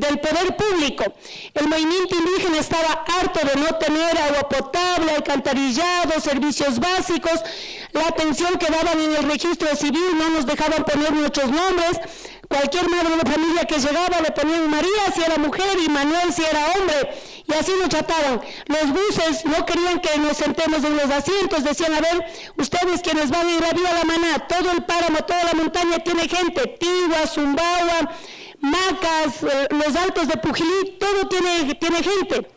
del poder público. El movimiento indígena estaba harto de no tener agua potable, alcantarillado, servicios básicos, la atención que daban en el registro civil, no nos dejaban poner nuestros nombres, cualquier madre de familia que llegaba le ponían María si era mujer y Manuel si era hombre, y así nos trataban. Los buses no querían que nos sentemos en los asientos, decían, a ver, ustedes quienes van en la vía La Maná, todo el páramo, toda la montaña tiene gente, Tigua, Sumbawa, Macas, los altos de Pujilí, todo tiene gente.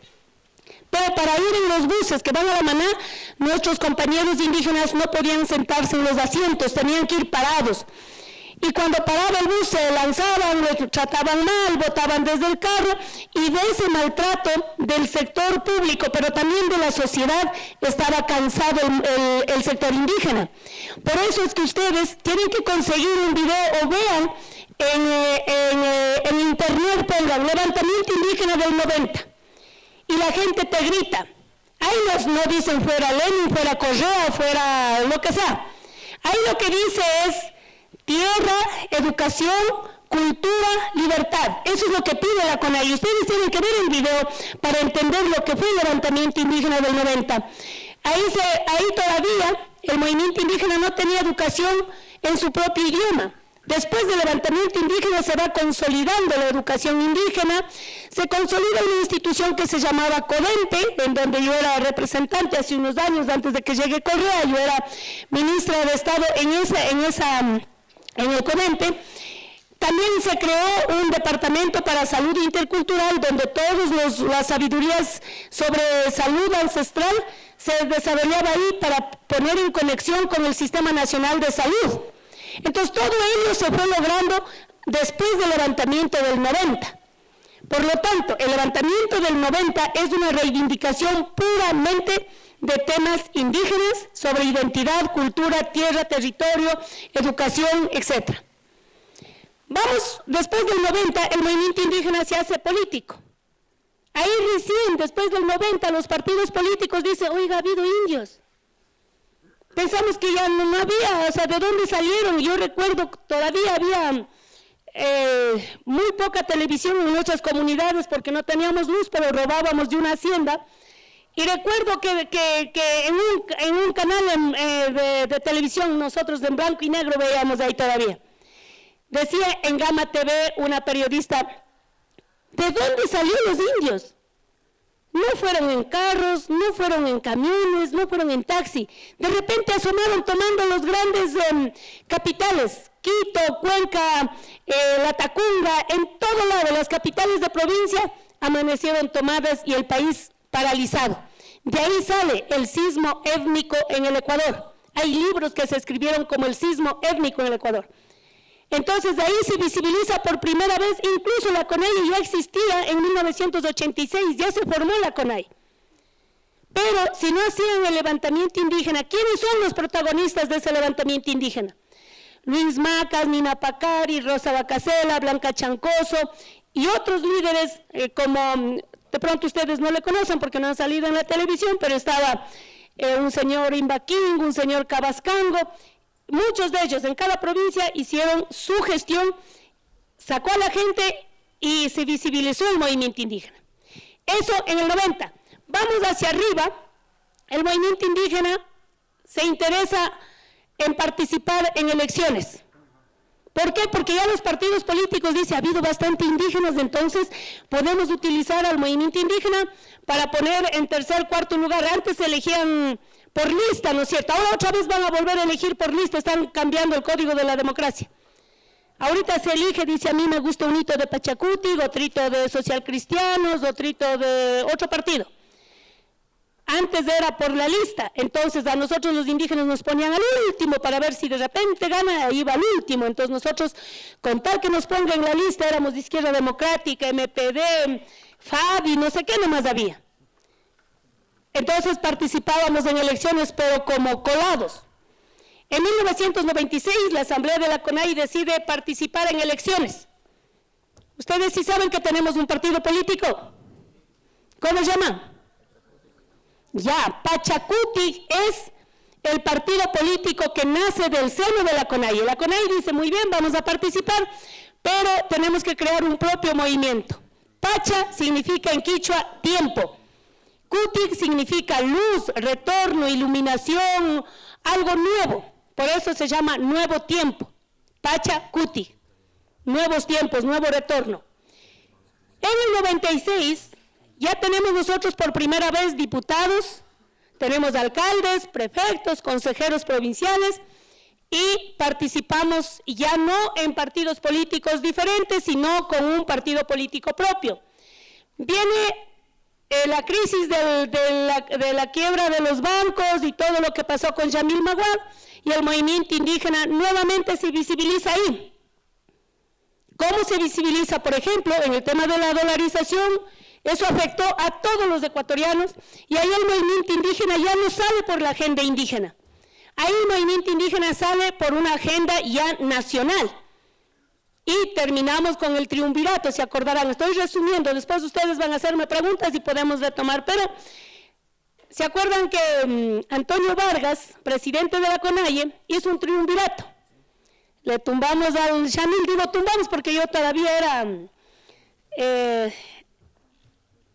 Pero para ir en los buses que van a La Maná, nuestros compañeros indígenas no podían sentarse en los asientos, tenían que ir parados. Y cuando paraba el bus se lanzaban, los trataban mal, botaban desde el carro, y de ese maltrato del sector público, pero también de la sociedad, estaba cansado el sector indígena. Por eso es que ustedes tienen que conseguir un video o vean en internet, pongan levantamiento indígena del 90, y la gente te grita. Ahí no dicen fuera Lenin, fuera Correa, fuera lo que sea. Ahí lo que dice es tierra, educación, cultura, libertad. Eso es lo que pide la CONAIE. Ustedes tienen que ver el video para entender lo que fue el levantamiento indígena del 90. Ahí todavía el movimiento indígena no tenía educación en su propio idioma. Después del levantamiento indígena se va consolidando la educación indígena, se consolida una institución que se llamaba CODENTE, en donde yo era representante hace unos años, antes de que llegue Correa, yo era ministra de Estado en el CODENTE. También se creó un departamento para salud intercultural, donde todas las sabidurías sobre salud ancestral se desarrollaba ahí para poner en conexión con el Sistema Nacional de Salud. Entonces todo ello se fue logrando después del levantamiento del 90. Por lo tanto, el levantamiento del 90 es una reivindicación puramente de temas indígenas sobre identidad, cultura, tierra, territorio, educación, etc. Vamos, después del 90 el movimiento indígena se hace político. Ahí recién, después del 90, los partidos políticos dicen, oiga, ha habido indios. Pensamos que ya no había, o sea, ¿de dónde salieron? Yo recuerdo, todavía había muy poca televisión en nuestras comunidades porque no teníamos luz, pero robábamos de una hacienda. Y recuerdo que en un canal de televisión, nosotros en blanco y negro veíamos ahí todavía. Decía en Gama TV una periodista, ¿de dónde salieron los indios? No fueron en carros, no fueron en camiones, no fueron en taxi. De repente asomaron tomando los grandes capitales, Quito, Cuenca, Latacunga, en todo lado, las capitales de provincia amanecieron tomadas y el país paralizado. De ahí sale el sismo étnico en el Ecuador. Hay libros que se escribieron como el sismo étnico en el Ecuador. Entonces de ahí se visibiliza por primera vez, incluso la CONAIE ya existía en 1986, ya se formó la CONAIE. Pero si no hacían el levantamiento indígena, ¿quiénes son los protagonistas de ese levantamiento indígena? Luis Macas, Nina Pacari, Rosa Bacasela, Blanca Chancoso y otros líderes como, de pronto ustedes no le conocen porque no han salido en la televisión, pero estaba un señor Imbaquín, un señor Cabascango. Muchos de ellos en cada provincia hicieron su gestión, sacó a la gente y se visibilizó el movimiento indígena. Eso en el 90. Vamos hacia arriba, el movimiento indígena se interesa en participar en elecciones. ¿Por qué? Porque ya los partidos políticos dicen, ha habido bastante indígenas, entonces podemos utilizar al movimiento indígena para poner en tercer, cuarto lugar. Antes se elegían por lista, ¿no es cierto? Ahora otra vez van a volver a elegir por lista, están cambiando el código de la democracia. Ahorita se elige, dice, a mí me gusta un hito de Pachacuti, otrito de Social Cristianos, otrito de otro partido. Antes era por la lista, entonces a nosotros los indígenas nos ponían al último para ver si de repente gana, iba al último. Entonces nosotros, con tal que nos pongan en la lista, éramos de Izquierda Democrática, MPD, FADI, no sé qué nomás había. Entonces participábamos en elecciones, pero como colados. En 1996 la Asamblea de la CONAIE decide participar en elecciones. Ustedes sí saben que tenemos un partido político. ¿Cómo se llama? Ya, Pachacuti es el partido político que nace del seno de la CONAIE. La CONAIE dice, muy bien, vamos a participar, pero tenemos que crear un propio movimiento. Pacha significa en quichua tiempo. Cuti significa luz, retorno, iluminación, algo nuevo. Por eso se llama nuevo tiempo. Pacha Cuti. Nuevos tiempos, nuevo retorno. En el 96 ya tenemos nosotros por primera vez diputados, tenemos alcaldes, prefectos, consejeros provinciales y participamos ya no en partidos políticos diferentes, sino con un partido político propio. Viene la crisis de la quiebra de los bancos y todo lo que pasó con Yamil Maguad, y el movimiento indígena nuevamente se visibiliza ahí. ¿Cómo se visibiliza? Por ejemplo, en el tema de la dolarización, eso afectó a todos los ecuatorianos, y ahí el movimiento indígena ya no sale por la agenda indígena. Ahí el movimiento indígena sale por una agenda ya nacional. Y terminamos con el triunvirato, se acordarán. Estoy resumiendo, después ustedes van a hacerme preguntas y podemos retomar, pero ¿se acuerdan que Antonio Vargas, presidente de la CONAIE, hizo un triunvirato? Le tumbamos al Yamil, digo tumbamos porque yo todavía era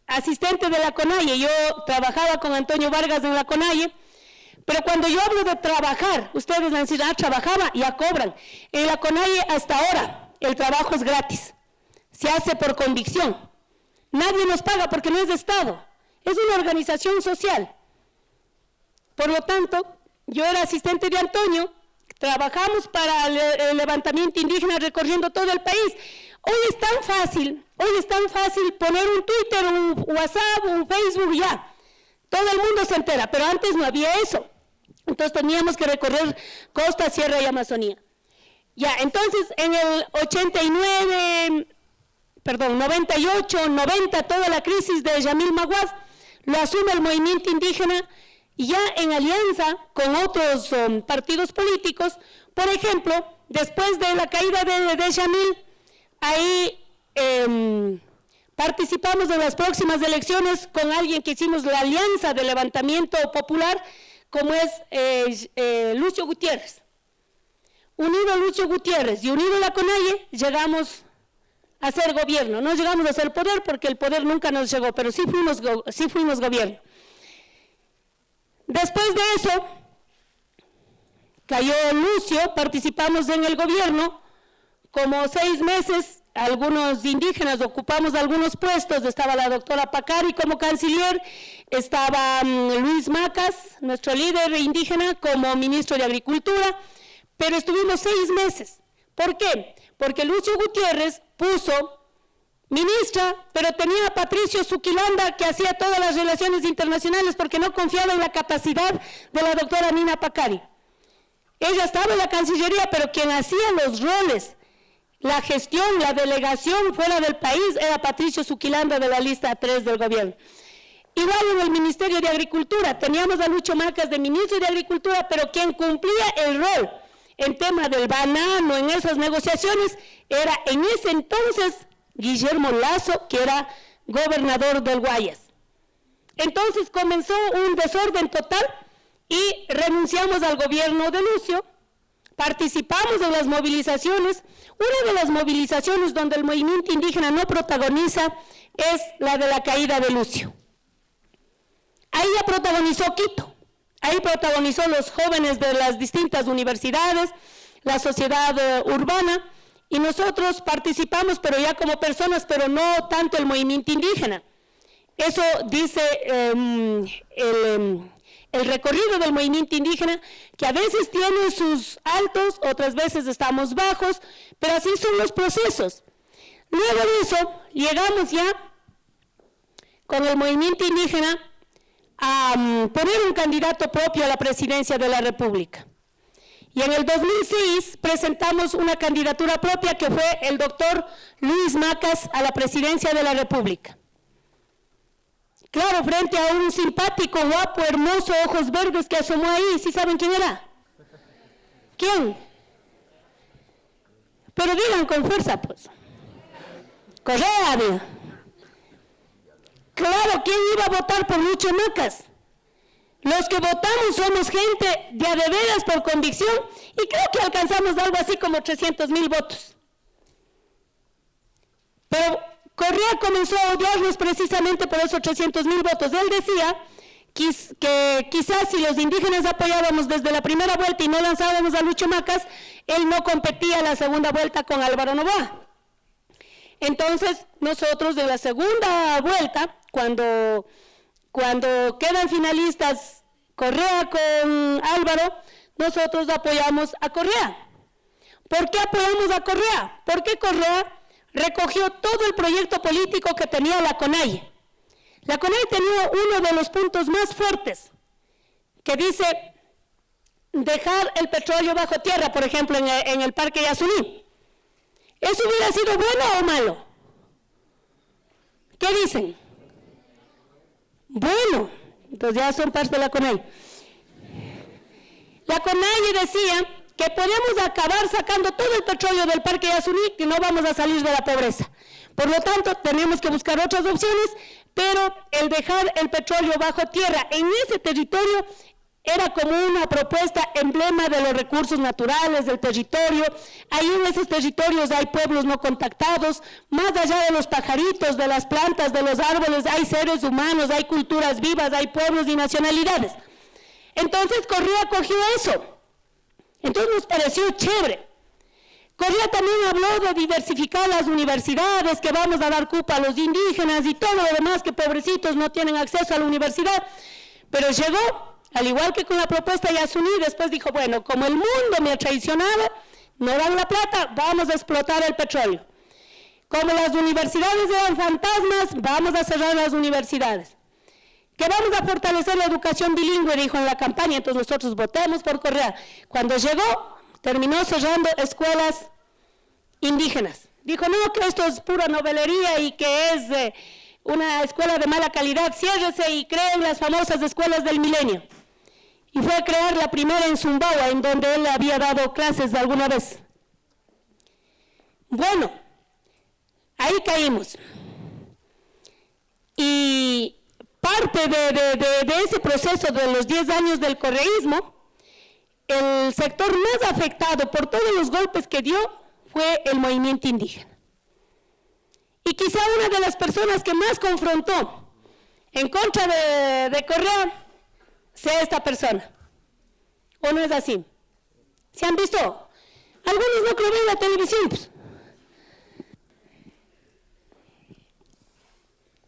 asistente de la CONAIE, yo trabajaba con Antonio Vargas en la CONAIE, pero cuando yo hablo de trabajar, ustedes van a decir, trabajaba, ya cobran. En la CONAIE hasta ahora el trabajo es gratis, se hace por convicción, nadie nos paga porque no es de Estado, es una organización social. Por lo tanto, yo era asistente de Antonio, trabajamos para el levantamiento indígena recorriendo todo el país. Hoy es tan fácil poner un Twitter, un WhatsApp, un Facebook, ya, todo el mundo se entera, pero antes no había eso, entonces teníamos que recorrer costa, sierra y Amazonía. Ya, entonces en el 98, 90, toda la crisis de Yamil Maguad, lo asume el movimiento indígena, y ya en alianza con otros partidos políticos. Por ejemplo, después de la caída de Yamil, ahí participamos en las próximas elecciones con alguien que hicimos la alianza de levantamiento popular, como es Lucio Gutiérrez. Unido Lucio Gutiérrez y unido la CONAIE, llegamos a ser gobierno. No llegamos a ser poder porque el poder nunca nos llegó, pero sí fuimos gobierno. Después de eso, cayó Lucio, participamos en el gobierno, como 6 meses, algunos indígenas ocupamos algunos puestos, estaba la doctora Pacari como canciller, estaba Luis Macas, nuestro líder indígena, como ministro de Agricultura, pero estuvimos 6 meses. ¿Por qué? Porque Lucio Gutiérrez puso ministra, pero tenía a Patricio Zuquilanda que hacía todas las relaciones internacionales porque no confiaba en la capacidad de la doctora Nina Pacari. Ella estaba en la Cancillería, pero quien hacía los roles, la gestión, la delegación fuera del país era Patricio Zuquilanda de la lista 3 del gobierno. Igual en el Ministerio de Agricultura, teníamos a Lucho Macas de ministro de Agricultura, pero quien cumplía el rol en tema del banano, en esas negociaciones, era en ese entonces Guillermo Lazo, que era gobernador del Guayas. Entonces comenzó un desorden total y renunciamos al gobierno de Lucio, participamos en las movilizaciones. Una de las movilizaciones donde el movimiento indígena no protagoniza es la de la caída de Lucio. Ahí ya protagonizó Quito. Ahí protagonizó los jóvenes de las distintas universidades, la sociedad urbana, y nosotros participamos, pero ya como personas, pero no tanto el movimiento indígena. Eso dice el recorrido del movimiento indígena, que a veces tiene sus altos, otras veces estamos bajos, pero así son los procesos. Luego de eso, llegamos ya con el movimiento indígena a poner un candidato propio a la presidencia de la República. Y en el 2006 presentamos una candidatura propia que fue el doctor Luis Macas a la presidencia de la República. Claro, frente a un simpático, guapo, hermoso, ojos verdes que asomó ahí. ¿Sí saben quién era? ¿Quién? Pero digan con fuerza, pues. Correa, diga. Claro, ¿quién iba a votar por Lucho Macas? Los que votamos somos gente de a de veras por convicción y creo que alcanzamos algo así como 300,000 votos. Pero Correa Correa comenzó a odiarlos precisamente por esos 300,000 votos. Él decía que quizás si los indígenas apoyábamos desde la primera vuelta y no lanzábamos a Lucho Macas, él no competía la segunda vuelta con Álvaro Noboa. Entonces, nosotros de la segunda vuelta, cuando quedan finalistas Correa con Álvaro, nosotros apoyamos a Correa. ¿Por qué apoyamos a Correa? Porque Correa recogió todo el proyecto político que tenía la CONAIE. La CONAIE tenía uno de los puntos más fuertes, que dice dejar el petróleo bajo tierra, por ejemplo, en el Parque Yasuní. ¿Eso hubiera sido bueno o malo? ¿Qué dicen? Bueno, entonces ya son parte de la CONAIE. La CONAIE decía que podemos acabar sacando todo el petróleo del Parque Yasuní y no vamos a salir de la pobreza. Por lo tanto, tenemos que buscar otras opciones, pero el dejar el petróleo bajo tierra en ese territorio era como una propuesta emblema de los recursos naturales del territorio. Ahí en esos territorios hay pueblos no contactados, más allá de los pajaritos, de las plantas, de los árboles, hay seres humanos, hay culturas vivas, hay pueblos y nacionalidades. Entonces Correa cogió eso. Entonces nos pareció chévere. Correa también habló de diversificar las universidades, que vamos a dar cupo a los indígenas y todo lo demás, que pobrecitos no tienen acceso a la universidad. Pero llegó, al igual que con la propuesta de Yasuní, después dijo, bueno, como el mundo me ha traicionado, no dan la plata, vamos a explotar el petróleo. Como las universidades eran fantasmas, vamos a cerrar las universidades. Que vamos a fortalecer la educación bilingüe, dijo en la campaña, entonces nosotros votamos por Correa. Cuando llegó, terminó cerrando escuelas indígenas. Dijo, no, que esto es pura novelería y que es una escuela de mala calidad, ciérrese y creen las famosas escuelas del milenio. Y fue a crear la primera en Sumbawa, en donde él había dado clases alguna vez. Bueno, ahí caímos. Y parte de ese proceso de los 10 años del correísmo, el sector más afectado por todos los golpes que dio fue el movimiento indígena. Y quizá una de las personas que más confrontó en contra de Correa sea esta persona. ¿O no es así? ¿Se han visto? Algunos no creo en la televisión. Pues.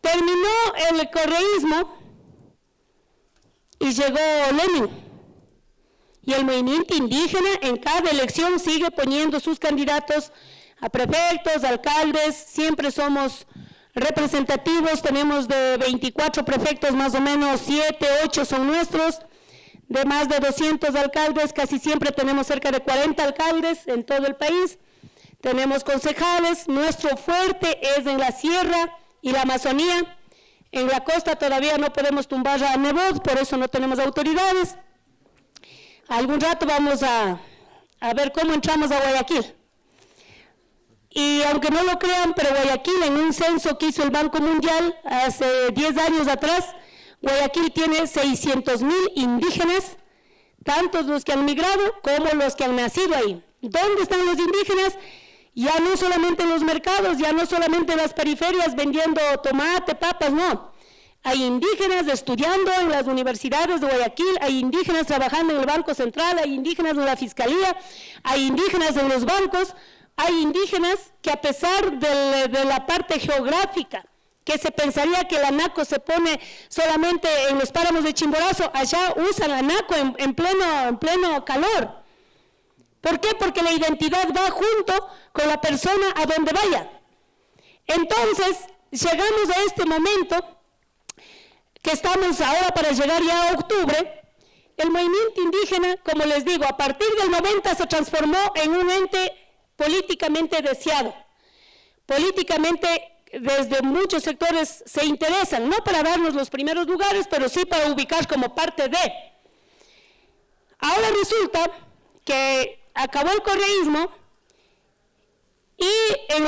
Terminó el correísmo y llegó Lenin. Y el movimiento indígena en cada elección sigue poniendo sus candidatos a prefectos, alcaldes, siempre somos representativos, tenemos de 24 prefectos, más o menos 7, 8 son nuestros, de más de 200 alcaldes, casi siempre tenemos cerca de 40 alcaldes en todo el país, tenemos concejales, nuestro fuerte es en la sierra y la Amazonía, en la costa todavía no podemos tumbar a Nebot, por eso no tenemos autoridades. Algún rato vamos a ver cómo entramos a Guayaquil. Y aunque no lo crean, pero Guayaquil en un censo que hizo el Banco Mundial hace 10 años atrás, Guayaquil tiene 600,000 indígenas, tantos los que han migrado como los que han nacido ahí. ¿Dónde están los indígenas? Ya no solamente en los mercados, ya no solamente en las periferias vendiendo tomate, papas, no. Hay indígenas estudiando en las universidades de Guayaquil, hay indígenas trabajando en el Banco Central, hay indígenas en la Fiscalía, hay indígenas en los bancos, hay indígenas que a pesar de la parte geográfica, que se pensaría que la NACO se pone solamente en los páramos de Chimborazo, allá usan la NACO en pleno calor. ¿Por qué? Porque la identidad va junto con la persona a donde vaya. Entonces, llegamos a este momento que estamos ahora para llegar ya a octubre, el movimiento indígena, como les digo, a partir del 90 se transformó en un ente políticamente deseado. Políticamente, desde muchos sectores se interesan, no para darnos los primeros lugares, pero sí para ubicar como parte de. Ahora resulta que acabó el correísmo y en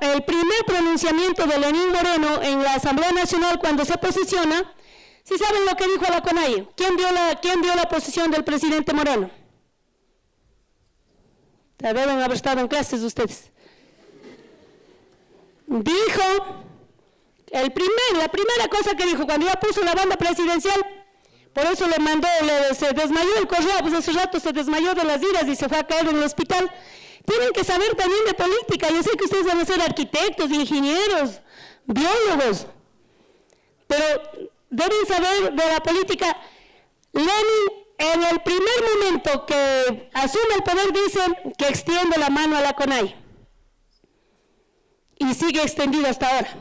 el primer pronunciamiento de Lenín Moreno en la Asamblea Nacional cuando se posiciona, ¿sí saben lo que dijo a la CONAIE? ¿Quién vio la posición del presidente Moreno? Deben haber estado en clases ustedes. dijo, la primera cosa que dijo cuando ya puso la banda presidencial, por eso se desmayó el Correa, pues hace rato se desmayó de las iras y se fue a caer en el hospital. Tienen que saber también de política. Yo sé que ustedes van a ser arquitectos, ingenieros, biólogos, pero deben saber de la política. Lenin, en el primer momento que asume el poder, dice que extiende la mano a la CONAIE. Y sigue extendido hasta ahora.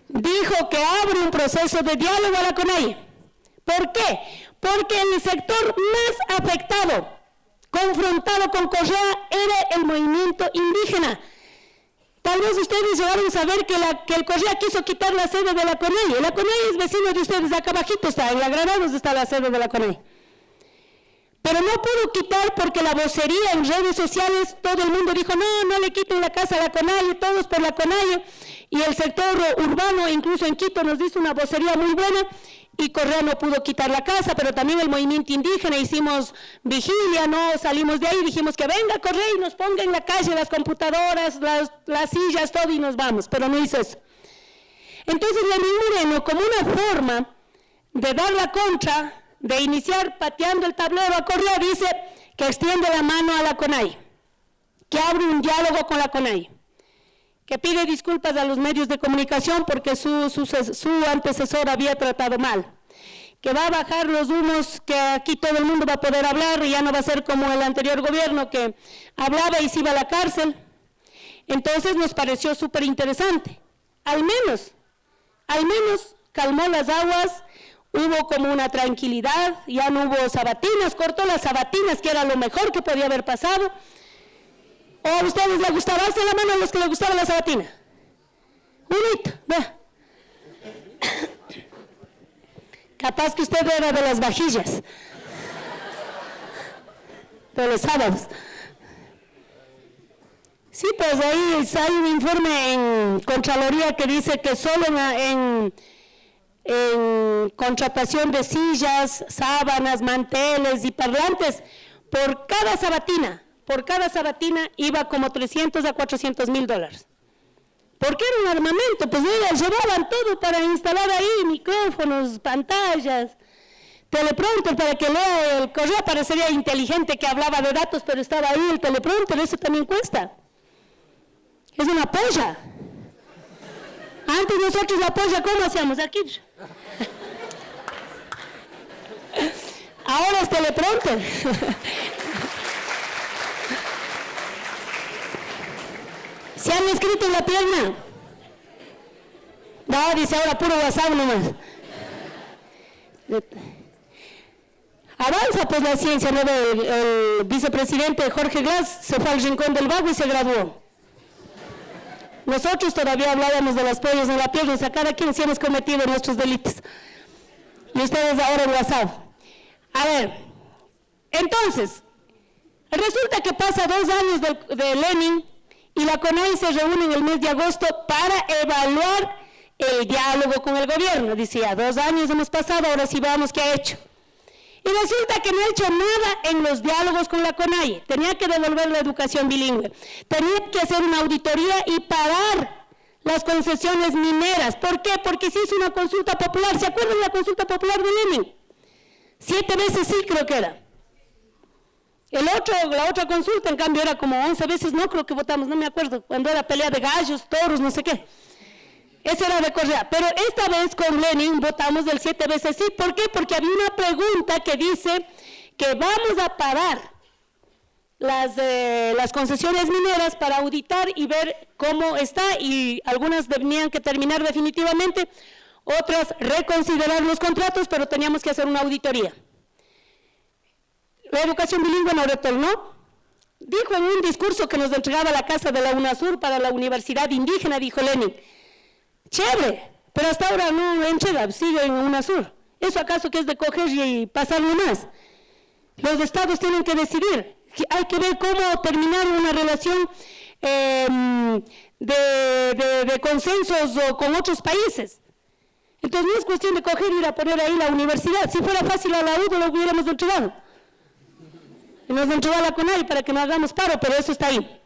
Dijo que abre un proceso de diálogo a la CONAIE. ¿Por qué? Porque el sector más afectado, confrontado con Correa, era el movimiento indígena. Tal vez ustedes llegaron a saber que el Correa quiso quitar la sede de la CONAIE. La CONAIE es vecino de ustedes, acá abajito está, en la Granados está la sede de la CONAIE. Pero no pudo quitar porque la vocería en redes sociales, todo el mundo dijo, no le quiten la casa a la CONAIE, todos por la CONAIE. Y el sector urbano, incluso en Quito, nos dice una vocería muy buena, y Correa no pudo quitar la casa, pero también el movimiento indígena, hicimos vigilia, no salimos de ahí, dijimos que venga Correa y nos ponga en la calle las computadoras, las sillas, todo, y nos vamos, pero no hizo eso. Entonces Lenín Moreno, como una forma de dar la contra, de iniciar pateando el tablero a Correa, dice que extiende la mano a la CONAIE, que abre un diálogo con la CONAIE, que pide disculpas a los medios de comunicación porque su antecesor había tratado mal, que va a bajar los humos, que aquí todo el mundo va a poder hablar y ya no va a ser como el anterior gobierno que hablaba y se iba a la cárcel. Entonces nos pareció súper interesante. Al menos calmó las aguas, hubo como una tranquilidad, ya no hubo sabatinas, cortó las sabatinas, que era lo mejor que podía haber pasado. ¿O a ustedes les gustaba? Alza la mano a los que les gustaba la sabatina. Unito, vea. Capaz que usted era de las vajillas, de los sábados. Sí, pues ahí hay un informe en Contraloría que dice que solo en contratación de sillas, sábanas, manteles y parlantes, por cada sabatina iba como $300 a $400,000. Porque era un armamento, pues llevaban todo para instalar ahí, micrófonos, pantallas, teleprompter para que lea el Correa. Parecería inteligente que hablaba de datos, pero estaba ahí el teleprompter, eso también cuesta. Es una polla. Antes nosotros la polla, ¿cómo hacíamos? Aquí. Ahora es teleprompter. ¿Se han escrito en la pierna? No, dice ahora puro WhatsApp nomás. Avanza pues la ciencia, ¿no? El vicepresidente Jorge Glass se fue al Rincón del Vago y se graduó. Nosotros todavía hablábamos de las pollas en la pierna, o sea, cada quien sí hemos cometido nuestros delitos. Y ustedes ahora en WhatsApp. A ver, entonces, resulta que pasa 2 años de Lenin, y la CONAIE se reúne en el mes de agosto para evaluar el diálogo con el gobierno. Decía, 2 años hemos pasado, ahora sí veamos qué ha hecho. Y resulta que no ha hecho nada en los diálogos con la CONAIE. Tenía que devolver la educación bilingüe, tenía que hacer una auditoría y parar las concesiones mineras. ¿Por qué? Porque se hizo una consulta popular. ¿Se acuerdan de la consulta popular de Lenin? 7 veces sí, creo que era. La otra consulta, en cambio, era como 11 veces, no creo que votamos, no me acuerdo, cuando era pelea de gallos, toros, no sé qué. Esa era de Correa, pero esta vez con Lenin votamos del 7 veces sí. ¿Por qué? Porque había una pregunta que dice que vamos a parar las concesiones mineras para auditar y ver cómo está, y algunas tenían que terminar definitivamente, otras reconsiderar los contratos, pero teníamos que hacer una auditoría. La educación bilingüe no retornó. Dijo en un discurso que nos entregaba la casa de la UNASUR para la Universidad Indígena, dijo Lenin, chévere, pero hasta ahora no entrega, sigue en UNASUR. ¿Eso acaso que es de coger y pasar nomás? Los estados tienen que decidir. Hay que ver cómo terminar una relación de consensos con otros países. Entonces no es cuestión de coger y ir a poner ahí la universidad. Si fuera fácil a la UDO lo hubiéramos entregado. Y nos entregó a la CONAIE para que no hagamos paro, pero eso está ahí.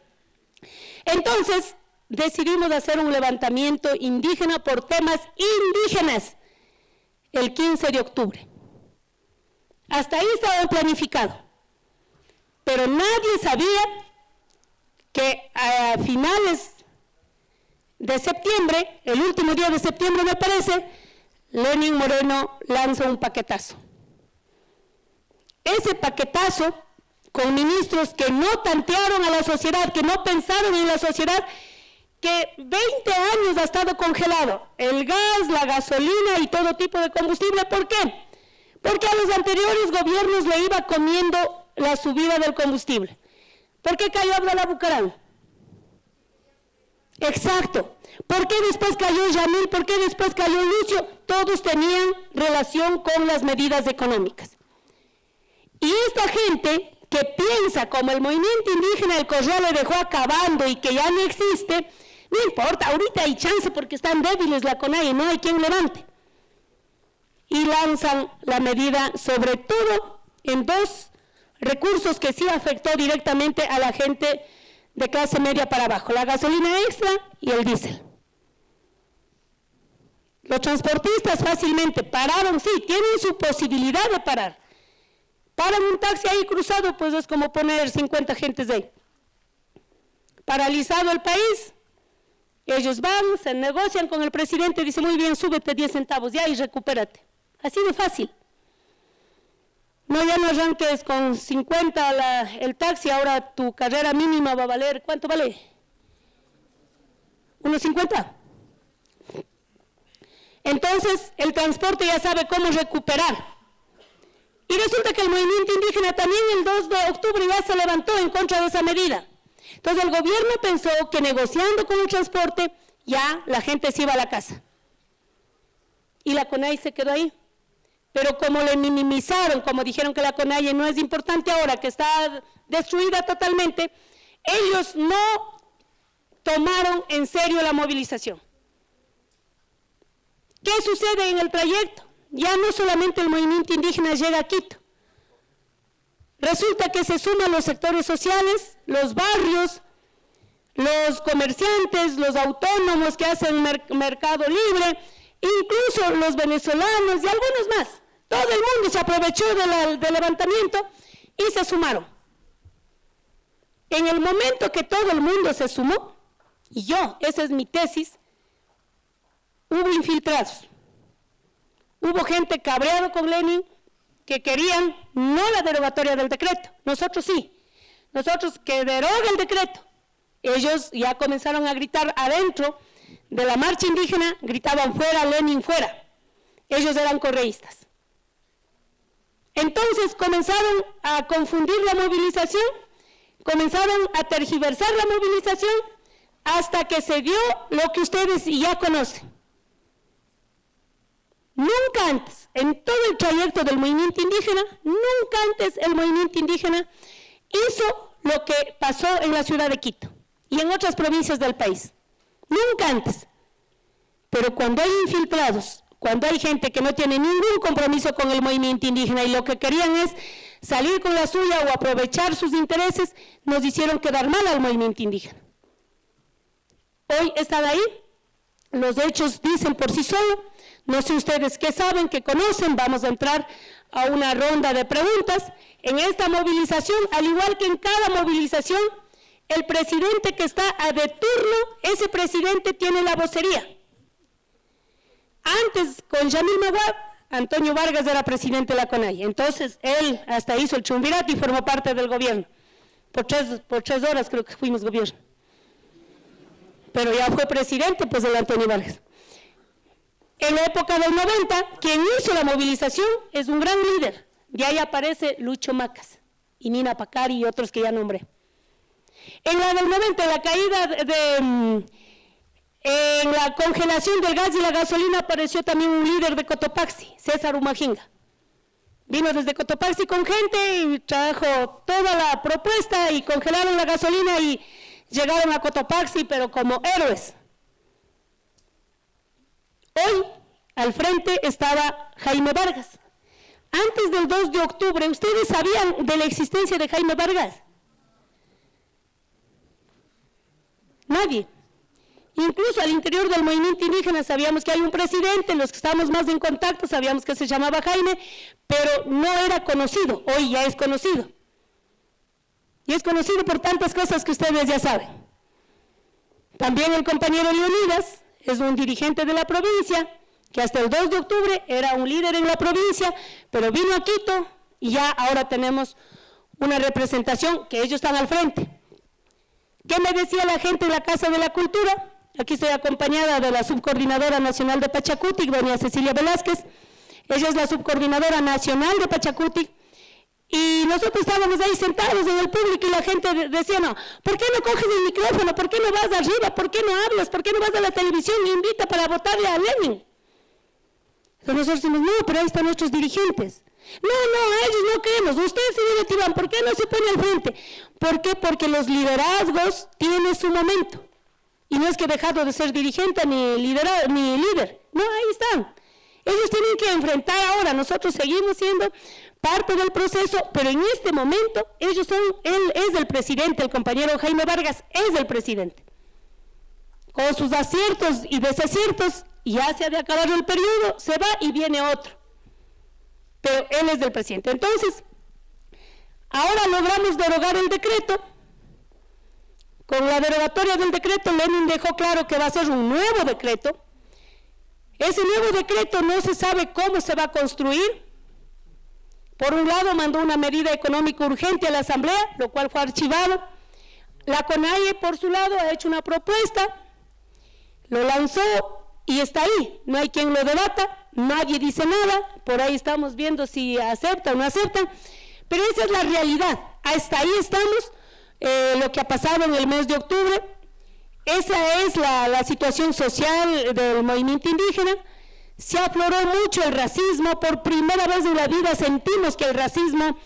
Entonces, decidimos hacer un levantamiento indígena por temas indígenas el 15 de octubre. Hasta ahí estaba planificado, pero nadie sabía que a finales de septiembre, el último día de septiembre me parece, Lenín Moreno lanza un paquetazo. Ese paquetazo, con ministros que no tantearon a la sociedad, que no pensaron en la sociedad, que 20 años ha estado congelado el gas, la gasolina y todo tipo de combustible. ¿Por qué? Porque a los anteriores gobiernos le iba comiendo la subida del combustible. ¿Por qué cayó Abdalá Bucaram? Exacto. ¿Por qué después cayó Yamil? ¿Por qué después cayó Lucio? Todos tenían relación con las medidas económicas. Y esta gente que piensa como el movimiento indígena del Correo le dejó acabando y que ya no existe, no importa, ahorita hay chance porque están débiles la CONAIE, no hay quien levante. Y lanzan la medida sobre todo en dos recursos que sí afectó directamente a la gente de clase media para abajo, la gasolina extra y el diésel. Los transportistas fácilmente pararon, sí, tienen su posibilidad de parar. Paran un taxi ahí cruzado, pues es como poner 50 gentes de ahí. Paralizado el país, ellos van, se negocian con el presidente, dice muy bien, súbete 10 centavos ya y recupérate. Así de fácil. No, ya no arranques con 50 el taxi, ahora tu carrera mínima va a valer, ¿cuánto vale? ¿1.50? Entonces, el transporte ya sabe cómo recuperar. Y resulta que el movimiento indígena también el 2 de octubre ya se levantó en contra de esa medida. Entonces, el gobierno pensó que negociando con el transporte, ya la gente se iba a la casa. Y la CONAIE se quedó ahí. Pero como le minimizaron, como dijeron que la CONAIE no es importante ahora, que está destruida totalmente, ellos no tomaron en serio la movilización. ¿Qué sucede en el trayecto? Ya no solamente el movimiento indígena llega a Quito. Resulta que se suman los sectores sociales, los barrios, los comerciantes, los autónomos que hacen mercado libre, incluso los venezolanos y algunos más. Todo el mundo se aprovechó del levantamiento y se sumaron. En el momento que todo el mundo se sumó, y esa es mi tesis, hubo infiltrados. Hubo gente cabreada con Lenin que querían no la derogatoria del decreto, nosotros sí, nosotros que derogue el decreto. Ellos ya comenzaron a gritar adentro de la marcha indígena, gritaban fuera, Lenin fuera. Ellos eran correístas. Entonces comenzaron a confundir la movilización, comenzaron a tergiversar la movilización hasta que se dio lo que ustedes ya conocen. Nunca antes, en todo el trayecto del movimiento indígena, nunca antes el movimiento indígena hizo lo que pasó en la ciudad de Quito y en otras provincias del país. Nunca antes. Pero cuando hay infiltrados, cuando hay gente que no tiene ningún compromiso con el movimiento indígena y lo que querían es salir con la suya o aprovechar sus intereses, nos hicieron quedar mal al movimiento indígena. Hoy están ahí, los hechos dicen por sí solos. No sé ustedes qué saben, qué conocen, vamos a entrar a una ronda de preguntas. En esta movilización, al igual que en cada movilización, el presidente que está de turno, ese presidente tiene la vocería. Antes, con Yamil Maguab, Antonio Vargas era presidente de la CONAIE, entonces él hasta hizo el chumvirate y formó parte del gobierno. Por tres horas creo que fuimos gobierno. Pero ya fue presidente, pues, el Antonio Vargas. En la época del 90, quien hizo la movilización es un gran líder. De ahí aparece Lucho Macas y Nina Pacari y otros que ya nombré. En la del 90, la caída en la congelación del gas y la gasolina, apareció también un líder de Cotopaxi, César Humajinga. Vino desde Cotopaxi con gente y trajo toda la propuesta y congelaron la gasolina y llegaron a Cotopaxi, pero como héroes. Hoy, al frente estaba Jaime Vargas. Antes del 2 de octubre, ¿ustedes sabían de la existencia de Jaime Vargas? Nadie. Incluso al interior del movimiento indígena sabíamos que hay un presidente, los que estábamos más en contacto sabíamos que se llamaba Jaime, pero no era conocido, hoy ya es conocido. Y es conocido por tantas cosas que ustedes ya saben. También el compañero Leonidas es un dirigente de la provincia, que hasta el 2 de octubre era un líder en la provincia, pero vino a Quito y ya ahora tenemos una representación que ellos están al frente. ¿Qué me decía la gente en la Casa de la Cultura? Aquí estoy acompañada de la subcoordinadora nacional de Pachacutic, doña Cecilia Velázquez. Ella es la subcoordinadora nacional de Pachacutic. Y nosotros estábamos ahí sentados en el público y la gente decía, no, ¿por qué no coges el micrófono? ¿Por qué no vas arriba? ¿Por qué no hablas? ¿Por qué no vas a la televisión y invita para votarle a Lenin? Entonces nosotros decimos, no, pero ahí están nuestros dirigentes. No, ellos no queremos. Ustedes, señor Etiban, ¿por qué no se pone al frente? ¿Por qué? Porque los liderazgos tienen su momento. Y no es que he dejado de ser dirigente ni líder. No, ahí están. Ellos tienen que enfrentar ahora. Nosotros seguimos siendo parte del proceso, pero en este momento él es el presidente, el compañero Jaime Vargas es el presidente. Con sus aciertos y desaciertos, ya se ha de acabar el periodo, se va y viene otro. Pero él es el presidente. Entonces, ahora logramos derogar el decreto. Con la derogatoria del decreto, Lenin dejó claro que va a ser un nuevo decreto. Ese nuevo decreto no se sabe cómo se va a construir. Por un lado, mandó una medida económica urgente a la Asamblea, lo cual fue archivado. La CONAIE, por su lado, ha hecho una propuesta, lo lanzó y está ahí. No hay quien lo debata, nadie dice nada, por ahí estamos viendo si acepta o no acepta, pero esa es la realidad. Hasta ahí estamos, lo que ha pasado en el mes de octubre. Esa es la situación social del movimiento indígena. Se afloró mucho el racismo, por primera vez en la vida sentimos que el racismo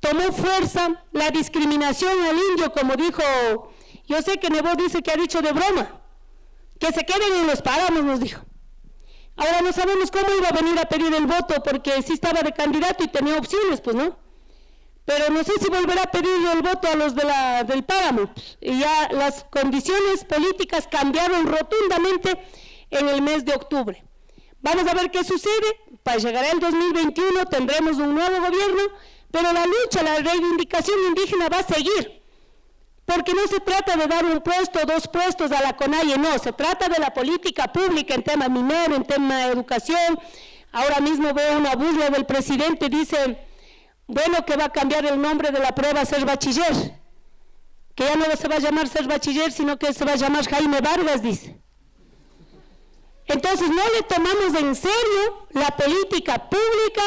tomó fuerza, la discriminación al indio, como dijo, yo sé que Nebo dice que ha dicho de broma, que se queden en los páramos, nos dijo. Ahora no sabemos cómo iba a venir a pedir el voto, porque sí estaba de candidato y tenía opciones, pues no. Pero no sé si volverá a pedir el voto a los del páramo. Y ya las condiciones políticas cambiaron rotundamente en el mes de octubre. Vamos a ver qué sucede. Para llegar al 2021 tendremos un nuevo gobierno, pero la lucha, la reivindicación indígena va a seguir. Porque no se trata de dar un puesto, dos puestos a la CONAIE, no, se trata de la política pública en tema minero, en tema de educación. Ahora mismo veo una burla del presidente, dice, bueno, que va a cambiar el nombre de la prueba a ser bachiller, que ya no se va a llamar ser bachiller, sino que se va a llamar Jaime Vargas, dice. Entonces no le tomamos en serio la política pública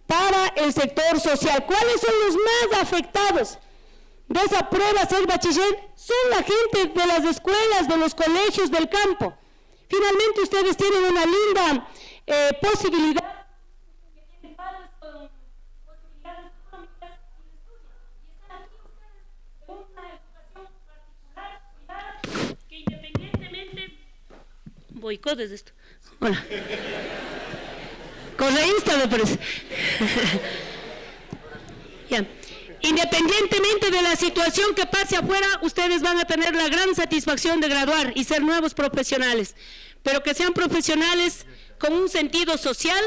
para el sector social. ¿Cuáles son los más afectados de esa prueba ser bachiller? Son la gente de las escuelas, de los colegios del campo. Finalmente ustedes tienen una linda posibilidad. Boicot es esto. Hola. Correísta me parece. Ya. Independientemente de la situación que pase afuera, ustedes van a tener la gran satisfacción de graduar y ser nuevos profesionales, pero que sean profesionales con un sentido social,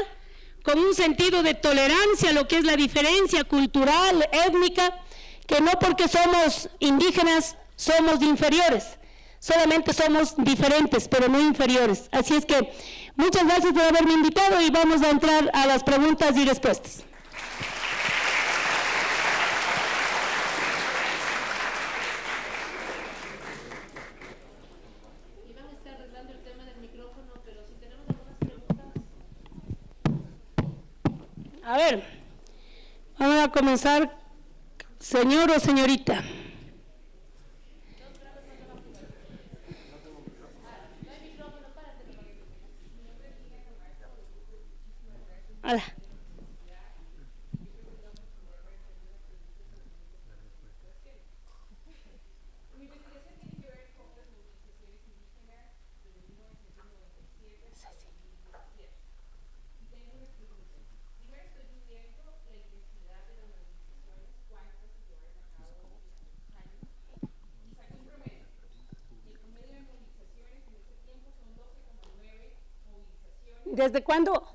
con un sentido de tolerancia a lo que es la diferencia cultural, étnica, que no porque somos indígenas somos inferiores. Solamente somos diferentes, pero no inferiores. Así es que muchas gracias por haberme invitado y vamos a entrar a las preguntas y respuestas. Iván está arreglando el tema del micrófono, pero si tenemos algunas preguntas. A ver, vamos a comenzar, señor o señorita. Hola. ¿Desde cuándo?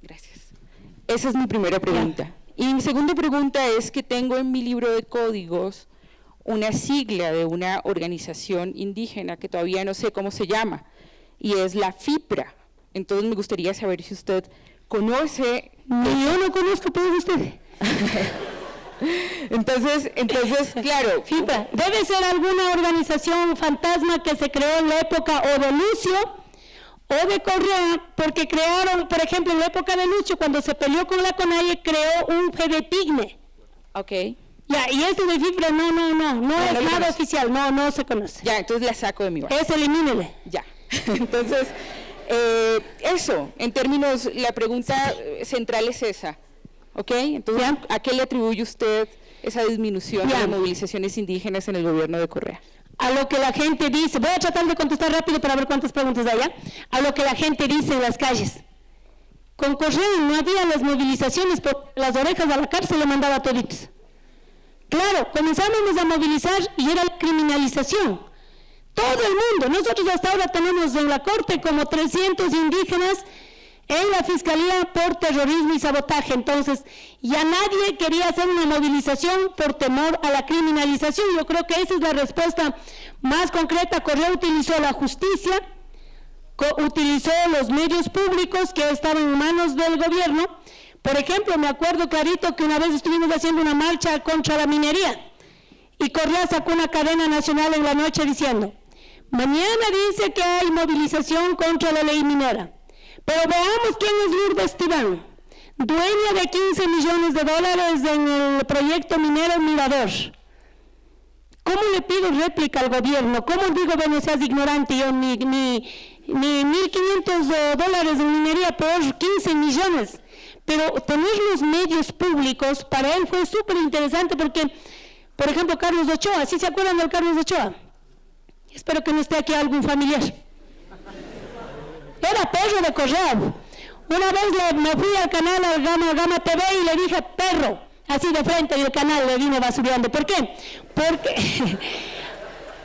Gracias. Esa es mi primera pregunta. Y mi segunda pregunta es que tengo en mi libro de códigos una sigla de una organización indígena que todavía no sé cómo se llama, y es la FIPRA. Entonces me gustaría saber si usted conoce. Yo no conozco, pero usted. Entonces, claro, FIPRA debe ser alguna organización fantasma que se creó en la época o de Lucio o de Correa, porque crearon, por ejemplo, en la época de Lucio, cuando se peleó con la CONAIE, creó un FEDEPIGNE. Ok. Ya, y esto de FIPRA no es nada conoce. Oficial, no se conoce. Ya, entonces la saco de mi barco. Es elimínele. Ya. Entonces, eso, en términos, la pregunta central es esa. ¿Ok? Entonces, Ya. ¿a qué le atribuye usted esa disminución Ya. de las movilizaciones indígenas en el gobierno de Correa? A lo que la gente dice, voy a tratar de contestar rápido para ver cuántas preguntas hay, ¿ya? A lo que la gente dice en las calles. Con Correa no había las movilizaciones, porque las orejas a la cárcel le mandaba toditos. Claro, comenzamos a movilizar y era la criminalización. Todo el mundo, nosotros hasta ahora tenemos en la corte como 300 indígenas en la fiscalía por terrorismo y sabotaje. Entonces, ya nadie quería hacer una movilización por temor a la criminalización. Yo creo que esa es la respuesta más concreta. Correa utilizó la justicia, utilizó los medios públicos que estaban en manos del gobierno. Por ejemplo, me acuerdo clarito que una vez estuvimos haciendo una marcha contra la minería y Correa sacó una cadena nacional en la noche diciendo: mañana dice que hay movilización contra la ley minera, pero veamos quién es Lourdes Tibán, dueña de 15 millones de dólares en el proyecto minero Mirador. ¿Cómo le pido réplica al gobierno? ¿Cómo digo, bueno, seas ignorante, yo ni 1.500 dólares en minería por 15 millones? Pero tener los medios públicos para él fue súper interesante porque, por ejemplo, Carlos Ochoa, ¿sí se acuerdan del Carlos Ochoa? Espero que no esté aquí algún familiar. Era perro de Correa. Una vez me fui al canal, al Gama TV, y le dije perro, así de frente, en el canal le vine basureando. ¿Por qué?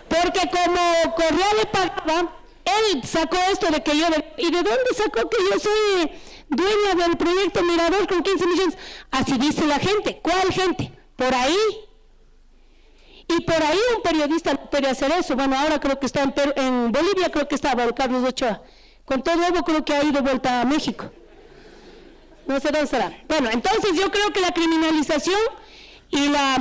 Porque como Correa le pagaba, él sacó esto de que yo... ¿Y de dónde sacó que yo soy dueña del proyecto Mirador con 15 millones? Así dice la gente. ¿Cuál gente? Por ahí. Y por ahí un periodista puede hacer eso. Bueno, ahora creo que está en Bolivia, creo que estaba el Carlos Ochoa. Con todo eso creo que ha ido vuelta a México. No sé dónde será. Bueno, entonces yo creo que la criminalización y la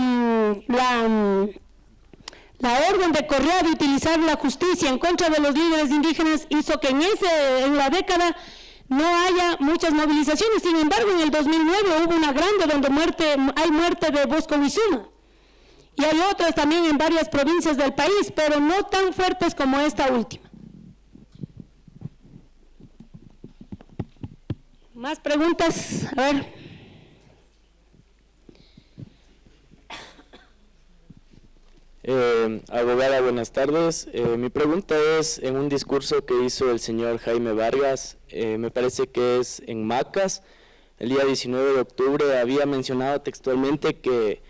orden de Correa de utilizar la justicia en contra de los líderes indígenas hizo que en la década no haya muchas movilizaciones. Sin embargo, en el 2009 hubo una grande donde hay muerte de Bosco Huizuma. Y hay otras también en varias provincias del país, pero no tan fuertes como esta última. ¿Más preguntas? A ver. Abogada, buenas tardes. Mi pregunta es, en un discurso que hizo el señor Jaime Vargas, me parece que es en Macas, el día 19 de octubre, había mencionado textualmente que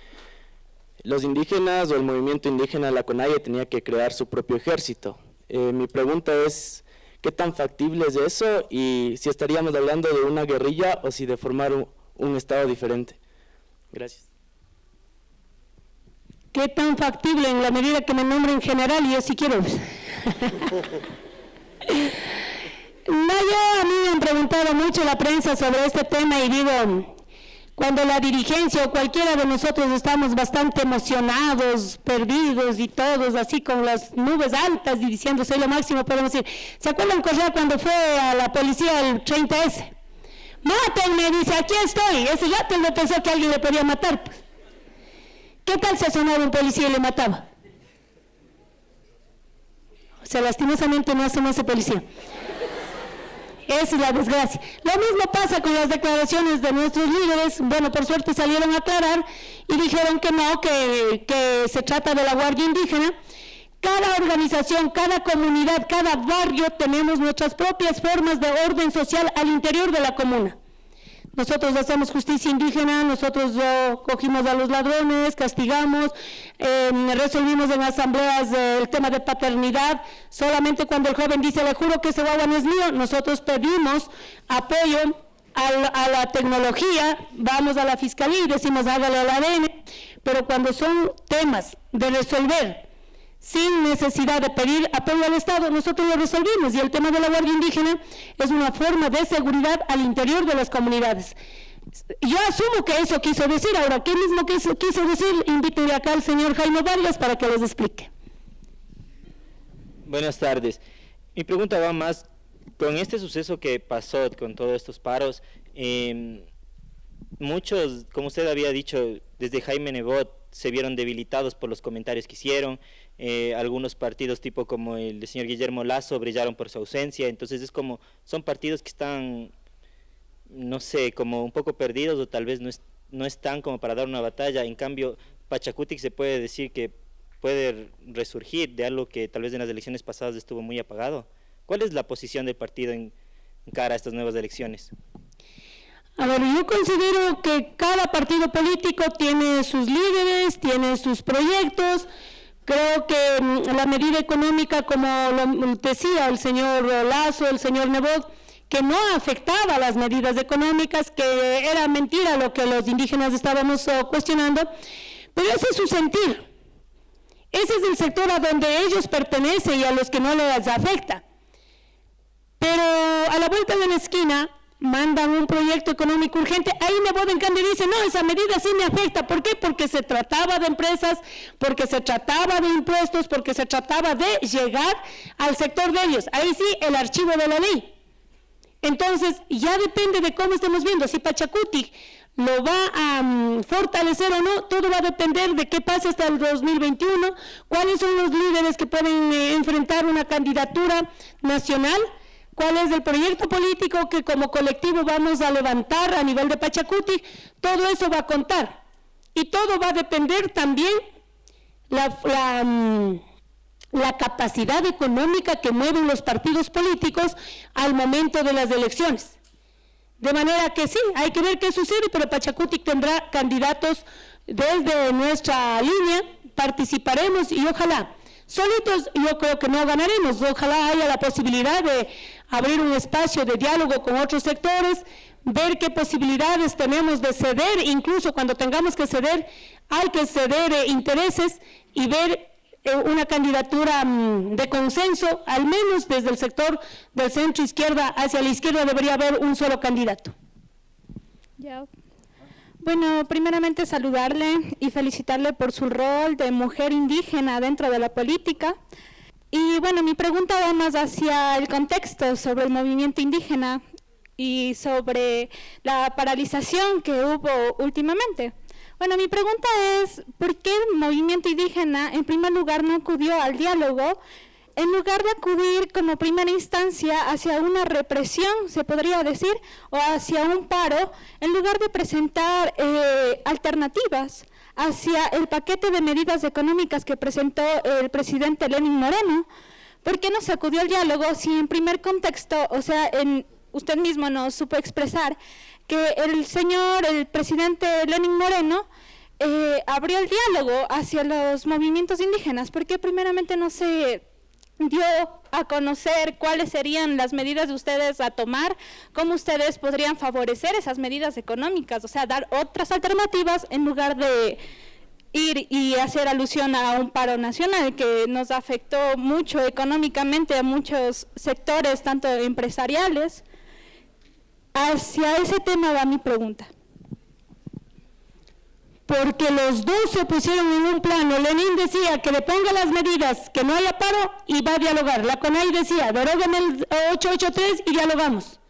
los indígenas o el movimiento indígena, la CONAIE, tenía que crear su propio ejército. Mi pregunta es, ¿qué tan factible es eso? Y si estaríamos hablando de una guerrilla o si de formar un estado diferente. Gracias. ¿Qué tan factible? En la medida que me nombren general, y yo sí quiero. No, a mí me han preguntado mucho la prensa sobre este tema y digo, cuando la dirigencia o cualquiera de nosotros estamos bastante emocionados, perdidos y todos así con las nubes altas y diciendo soy lo máximo, podemos decir, ¿se acuerdan Correa cuando fue a la policía el 30S? Mátenme, dice, aquí estoy. Ese rato él no pensó que alguien le podía matar, pues. ¿Qué tal si asomaba un policía y le mataba? O sea, lastimosamente no asomó ese policía. Esa es la desgracia. Lo mismo pasa con las declaraciones de nuestros líderes. Bueno, por suerte salieron a aclarar y dijeron que no, que se trata de la Guardia Indígena. Cada organización, cada comunidad, cada barrio tenemos nuestras propias formas de orden social al interior de la comuna. Nosotros hacemos justicia indígena, nosotros cogimos a los ladrones, castigamos, resolvimos en asambleas el tema de paternidad. Solamente cuando el joven dice, le juro que ese guagua no es mío, nosotros pedimos apoyo a la tecnología, vamos a la fiscalía y decimos hágale al ADN, pero cuando son temas de resolver sin necesidad de pedir apoyo al Estado, nosotros lo resolvimos, y el tema de la Guardia Indígena es una forma de seguridad al interior de las comunidades. Yo asumo que eso quiso decir. Ahora, ¿qué mismo quiso decir? Invito acá al señor Jaime Vargas para que les explique. Buenas tardes. Mi pregunta va más con este suceso que pasó con todos estos paros. Muchos, como usted había dicho, desde Jaime Nebot se vieron debilitados por los comentarios que hicieron. Algunos partidos tipo como el del señor Guillermo Lasso brillaron por su ausencia. Entonces es como, son partidos que están, no sé, como un poco perdidos, o tal vez no están como para dar una batalla. En cambio, Pachacutic se puede decir que puede resurgir de algo que tal vez en las elecciones pasadas estuvo muy apagado. ¿Cuál es la posición del partido en cara a estas nuevas elecciones? A ver, yo considero que cada partido político tiene sus líderes, tiene sus proyectos. Creo que la medida económica, como lo decía el señor Lasso, el señor Nebot, que no afectaba las medidas económicas, que era mentira lo que los indígenas estábamos cuestionando, pero ese es su sentir. Ese es el sector a donde ellos pertenecen y a los que no les afecta. Pero a la vuelta de la esquina mandan un proyecto económico urgente. Ahí Nebot en cambio dice, no, esa medida sí me afecta. ¿Por qué? Porque se trataba de empresas, porque se trataba de impuestos, porque se trataba de llegar al sector de ellos. Ahí sí, el archivo de la ley. Entonces, ya depende de cómo estemos viendo. Si Pachacutic lo va a fortalecer o no, todo va a depender de qué pasa hasta el 2021, cuáles son los líderes que pueden enfrentar una candidatura nacional, cuál es el proyecto político que como colectivo vamos a levantar a nivel de Pachacutic. Todo eso va a contar, y todo va a depender también la capacidad económica que mueven los partidos políticos al momento de las elecciones. De manera que sí, hay que ver qué sucede, pero Pachacutic tendrá candidatos desde nuestra línea, participaremos y ojalá, solitos yo creo que no ganaremos, ojalá haya la posibilidad de abrir un espacio de diálogo con otros sectores, ver qué posibilidades tenemos de ceder, incluso cuando tengamos que ceder, hay que ceder intereses y ver una candidatura de consenso, al menos desde el sector del centro izquierda hacia la izquierda debería haber un solo candidato. Ya. Bueno, primeramente saludarle y felicitarle por su rol de mujer indígena dentro de la política. Y bueno, mi pregunta va más hacia el contexto sobre el movimiento indígena y sobre la paralización que hubo últimamente. Bueno, mi pregunta es, ¿por qué el movimiento indígena en primer lugar no acudió al diálogo, en lugar de acudir como primera instancia hacia una represión, se podría decir, o hacia un paro, en lugar de presentar alternativas hacia el paquete de medidas económicas que presentó el presidente Lenín Moreno? ¿Por qué no se acudió al diálogo si en primer contexto, o sea, usted mismo nos supo expresar que el presidente Lenín Moreno abrió el diálogo hacia los movimientos indígenas? ¿Por qué primeramente no se dio a conocer cuáles serían las medidas de ustedes a tomar, cómo ustedes podrían favorecer esas medidas económicas, o sea, dar otras alternativas en lugar de ir y hacer alusión a un paro nacional que nos afectó mucho económicamente a muchos sectores, tanto empresariales? Hacia ese tema va mi pregunta. Porque los dos se pusieron en un plano. Lenín decía que le ponga las medidas, que no haya paro y va a dialogar. La CONAI decía, deroguen el 883 y dialogamos.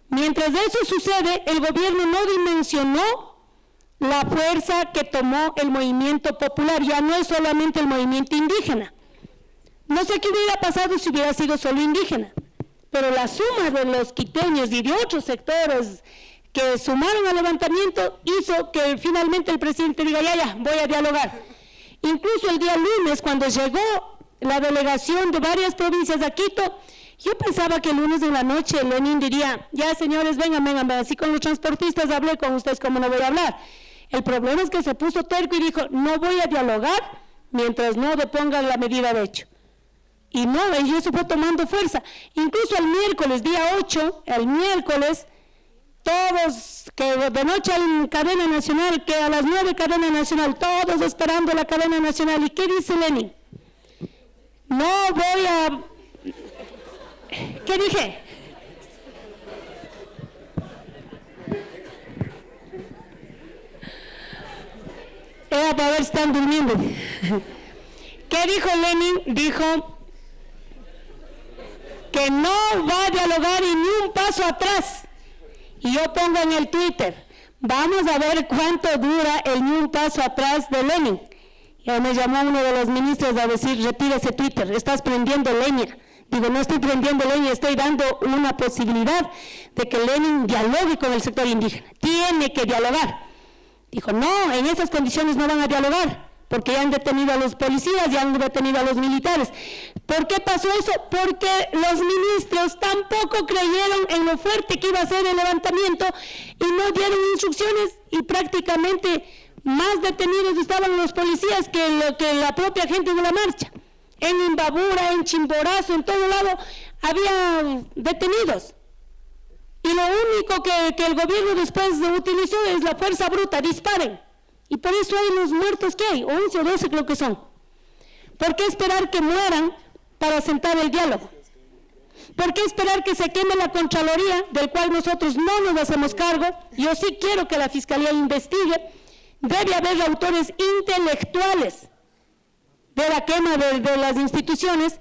Mientras eso sucede, el gobierno no dimensionó la fuerza que tomó el movimiento popular. Ya no es solamente el movimiento indígena. No sé qué hubiera pasado si hubiera sido solo indígena. pero la suma de los quiteños y de otros sectores que sumaron al levantamiento hizo que finalmente el presidente diga, ya, voy a dialogar. Incluso el día lunes, cuando llegó la delegación de varias provincias a Quito, yo pensaba que el lunes en la noche Lenin diría, ya señores, vengan, así con los transportistas hablé con ustedes, como no voy a hablar. El problema es que se puso terco y dijo, no voy a dialogar mientras no depongan la medida de hecho. Y no, y eso fue tomando fuerza. Incluso el miércoles, día 8, todos, que de noche en cadena nacional, que a las 9 cadena nacional, todos esperando la cadena nacional. ¿Y qué dice Lenin? No voy a... ¿Qué dije? Era para ver si están durmiendo. ¿Qué dijo Lenin? Dijo que no va a dialogar y ni un paso atrás. Y yo pongo en el Twitter, vamos a ver cuánto dura el ni un paso atrás de Lenin. Y me llamó uno de los ministros a decir, retira ese Twitter, estás prendiendo leña. Digo, no estoy prendiendo leña, estoy dando una posibilidad de que Lenin dialogue con el sector indígena. Tiene que dialogar. Dijo, no, en esas condiciones no van a dialogar, porque ya han detenido a los policías, ya han detenido a los militares. ¿Por qué pasó eso? Porque los ministros tampoco creyeron en lo fuerte que iba a ser el levantamiento y no dieron instrucciones, y prácticamente más detenidos estaban los policías que la propia gente de la marcha. En Imbabura, en Chimborazo, en todo lado había detenidos. Y lo único que el gobierno después utilizó es la fuerza bruta, disparen. Y por eso hay los muertos que hay, 11 o 12 creo que son. ¿Por qué esperar que mueran para sentar el diálogo? ¿Por qué esperar que se queme la Contraloría, del cual nosotros no nos hacemos cargo? Yo sí quiero que la Fiscalía investigue. Debe haber autores intelectuales de la quema de las instituciones.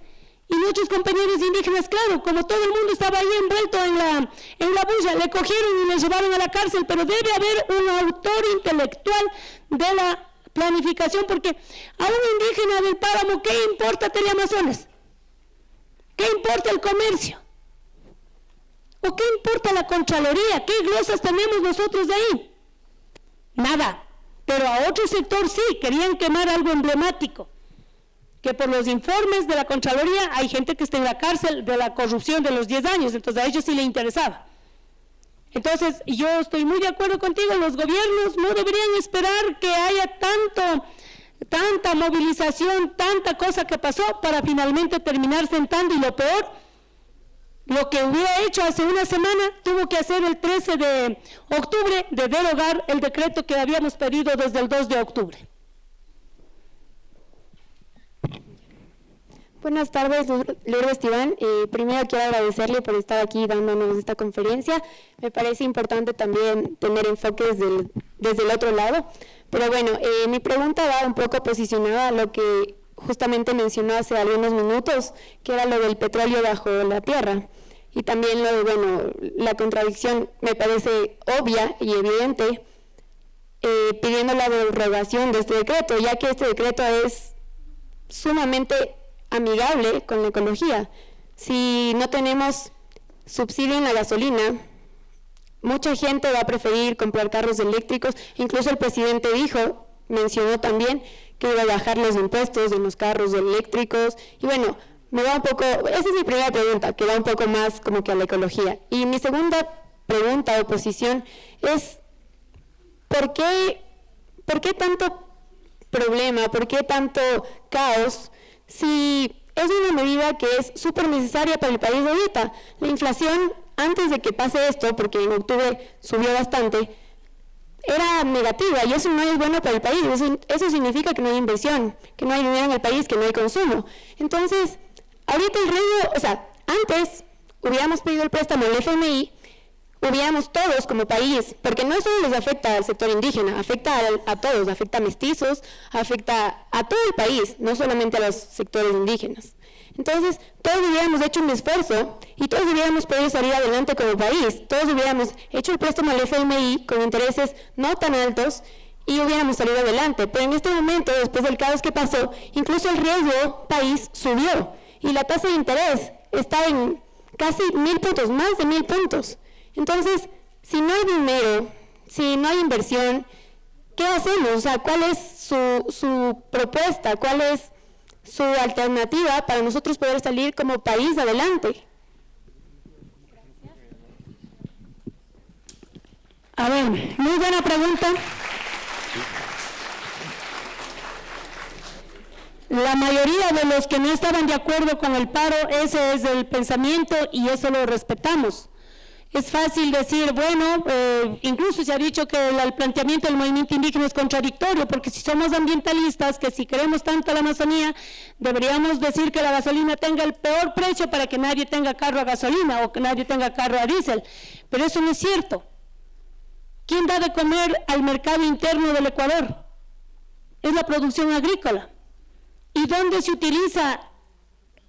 Y muchos compañeros indígenas, claro, como todo el mundo estaba ahí envuelto en la bulla, le cogieron y le llevaron a la cárcel, pero debe haber un autor intelectual de la planificación, porque a un indígena del páramo, ¿qué importa Teleamazonas? ¿Qué importa el comercio? ¿O qué importa la Contraloría? ¿Qué glosas tenemos nosotros de ahí? Nada. Pero a otro sector sí, querían quemar algo emblemático, que por los informes de la Contraloría hay gente que está en la cárcel de la corrupción de los 10 años, entonces a ellos sí les interesaba. Entonces, yo estoy muy de acuerdo contigo, los gobiernos no deberían esperar que haya tanta movilización, tanta cosa que pasó para finalmente terminar sentando, y lo peor, lo que hubiera hecho hace una semana, tuvo que hacer el 13 de octubre de derogar el decreto que habíamos pedido desde el 2 de octubre. Buenas tardes, Lourdes Tibán. Primero quiero agradecerle por estar aquí dándonos esta conferencia. Me parece importante también tener enfoques desde el otro lado. Pero bueno, mi pregunta va un poco posicionada a lo que justamente mencionó hace algunos minutos, que era lo del petróleo bajo la tierra. Y también lo de, bueno, la contradicción me parece obvia y evidente, pidiendo la derogación de este decreto, ya que este decreto es sumamente amigable con la ecología. Si no tenemos subsidio en la gasolina, mucha gente va a preferir comprar carros eléctricos. Incluso el presidente mencionó también que iba a bajar los impuestos en los carros eléctricos. Y bueno, me va un poco, esa es mi primera pregunta, que va un poco más como que a la ecología. Y mi segunda pregunta o posición es, ¿por qué tanto problema, por qué tanto caos, si es una medida que es súper necesaria para el país de ahorita? La inflación, antes de que pase esto, porque en octubre subió bastante, era negativa, y eso no es bueno para el país. Eso significa que no hay inversión, que no hay dinero en el país, que no hay consumo. Entonces, ahorita el riesgo, o sea, antes hubiéramos pedido el préstamo al FMI, hubiéramos todos como país, porque no solo les afecta al sector indígena, afecta a todos, afecta a mestizos, afecta a todo el país, no solamente a los sectores indígenas. Entonces, todos hubiéramos hecho un esfuerzo y todos hubiéramos podido salir adelante como país, todos hubiéramos hecho el préstamo al FMI con intereses no tan altos y hubiéramos salido adelante. Pero en este momento, después del caos que pasó, incluso el riesgo país subió y la tasa de interés está en casi 1000 puntos, más de 1000 puntos. Entonces, si no hay dinero, si no hay inversión, ¿qué hacemos? O sea, ¿cuál es su propuesta? ¿Cuál es su alternativa para nosotros poder salir como país adelante? A ver, muy buena pregunta. La mayoría de los que no estaban de acuerdo con el paro, ese es el pensamiento y eso lo respetamos. Es fácil decir, bueno, incluso se ha dicho que el planteamiento del movimiento indígena es contradictorio, porque si somos ambientalistas, que si queremos tanto la Amazonía, deberíamos decir que la gasolina tenga el peor precio para que nadie tenga carro a gasolina o que nadie tenga carro a diésel. Pero eso no es cierto. ¿Quién da de comer al mercado interno del Ecuador? Es la producción agrícola. ¿Y dónde se utiliza